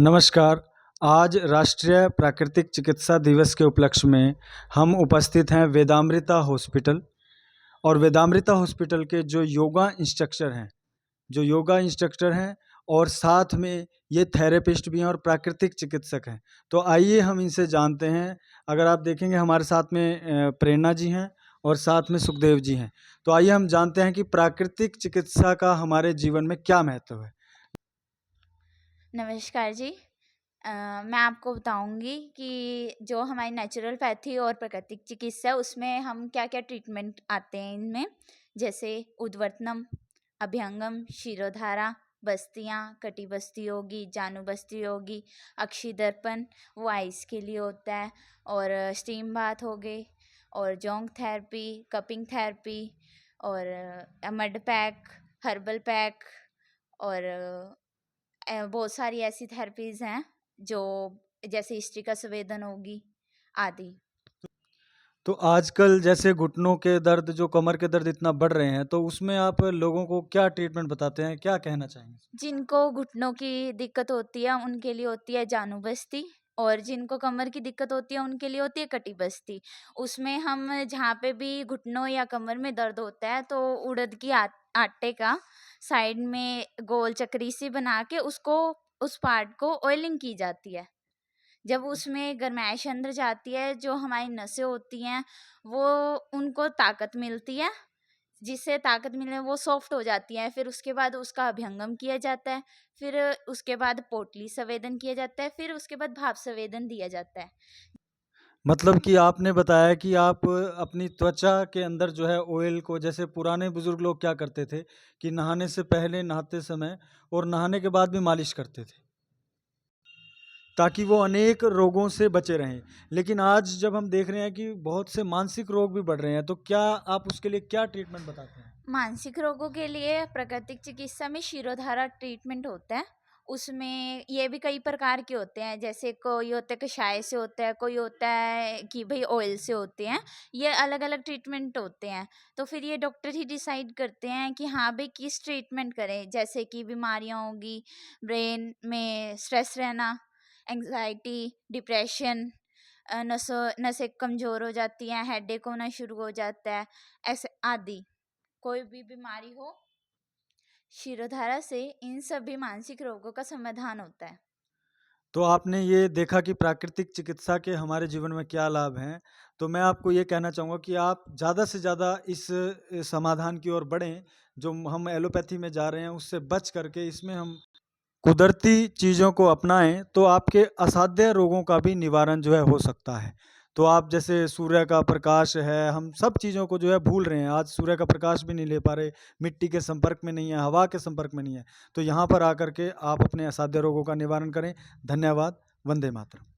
नमस्कार। आज राष्ट्रीय प्राकृतिक चिकित्सा दिवस के उपलक्ष्य में हम उपस्थित हैं वेदामृता हॉस्पिटल। और वेदामृता हॉस्पिटल के जो योगा इंस्ट्रक्टर हैं और साथ में ये थेरेपिस्ट भी हैं और प्राकृतिक चिकित्सक हैं। तो आइए हम इनसे जानते हैं। अगर आप देखेंगे हमारे साथ में प्रेरणा जी हैं और साथ में सुखदेव जी हैं। तो आइए हम जानते हैं कि प्राकृतिक चिकित्सा का हमारे जीवन में क्या महत्व है। नमस्कार जी। मैं आपको बताऊंगी कि जो हमारी नेचुरोपैथी और प्राकृतिक चिकित्सा है उसमें हम क्या क्या ट्रीटमेंट आते हैं इनमें, जैसे उद्वर्तनम, अभ्यंगम, शिरोधारा, बस्तियाँ, कटी बस्ती होगी, जानु बस्ती होगी, अक्षिदर्पण वो आइस के लिए होता है, और स्टीम बाथ हो गए, और जोंग थेरेपी, कपिंग थेरेपी, और मड पैक, हर्बल पैक, और बहुत सारी ऐसी थेरेपीज हैं जो जैसे हिस्ट्री का संवेदन होगी आदि। तो आजकल जैसे घुटनों के दर्द, जो कमर के दर्द इतना बढ़ रहे हैं, तो उसमें आप लोगों को क्या ट्रीटमेंट बताते हैं, क्या कहना चाहेंगे? जिनको घुटनों की दिक्कत होती है उनके लिए होती है जानु बस्ती, और जिनको कमर की दिक्कत होती है उनके लिए होती है कटी बस्ती। उसमें हम जहाँ पे भी घुटनों या कमर में दर्द होता है तो उड़द की आटे का साइड में गोल चक्री सी बना के उसको उस पार्ट को ऑयलिंग की जाती है। जब उसमें गर्माइश अंदर जाती है, जो हमारी नसें होती हैं वो उनको ताकत मिलती है, जिससे ताकत मिले वो सॉफ्ट हो जाती है। फिर उसके बाद उसका अभ्यंगम किया जाता है, फिर उसके बाद पोटली संवेदन किया जाता है, फिर उसके बाद भाप संवेदन दिया जाता है। मतलब कि आपने बताया कि आप अपनी त्वचा के अंदर जो है ऑयल को, जैसे पुराने बुजुर्ग लोग क्या करते थे कि नहाने से पहले, नहाते समय और नहाने के बाद भी मालिश करते थे ताकि वो अनेक रोगों से बचे रहें। लेकिन आज जब हम देख रहे हैं कि बहुत से मानसिक रोग भी बढ़ रहे हैं, तो क्या आप उसके लिए क्या ट्रीटमेंट बताते हैं? मानसिक रोगों के लिए प्राकृतिक चिकित्सा में शिरोधारा ट्रीटमेंट होता है। उसमें ये भी कई प्रकार के होते हैं, जैसे कोई होता है कषाय से होता है, कोई होता है कि भाई ऑयल से होते हैं। ये अलग अलग ट्रीटमेंट होते हैं। तो फिर ये डॉक्टर ही डिसाइड करते हैं कि हाँ भाई किस ट्रीटमेंट करें। जैसे कि बीमारियाँ होगी, ब्रेन में स्ट्रेस रहना, एंग्जाइटी, डिप्रेशन, नसें कमज़ोर हो जाती हैं, हेडेक होना शुरू हो जाता है, ऐसे आदि। कोई भी बीमारी हो, शिरोधारा से इन सभी मानसिक रोगों का समाधान होता है। तो आपने ये देखा कि प्राकृतिक चिकित्सा के हमारे जीवन में क्या लाभ हैं। तो मैं आपको ये कहना चाहूँगा कि आप ज़्यादा से ज़्यादा इस समाधान की ओर बढ़ें। जो हम एलोपैथी में जा रहे हैं उससे बच करके इसमें हम कुदरती चीज़ों को अपनाएं, तो आपके असाध्य रोगों का भी निवारण जो है हो सकता है। तो आप जैसे सूर्य का प्रकाश है, हम सब चीज़ों को जो है भूल रहे हैं। आज सूर्य का प्रकाश भी नहीं ले पा रहे, मिट्टी के संपर्क में नहीं है, हवा के संपर्क में नहीं है। तो यहाँ पर आकर के आप अपने असाध्य रोगों का निवारण करें। धन्यवाद। वंदे मातरम।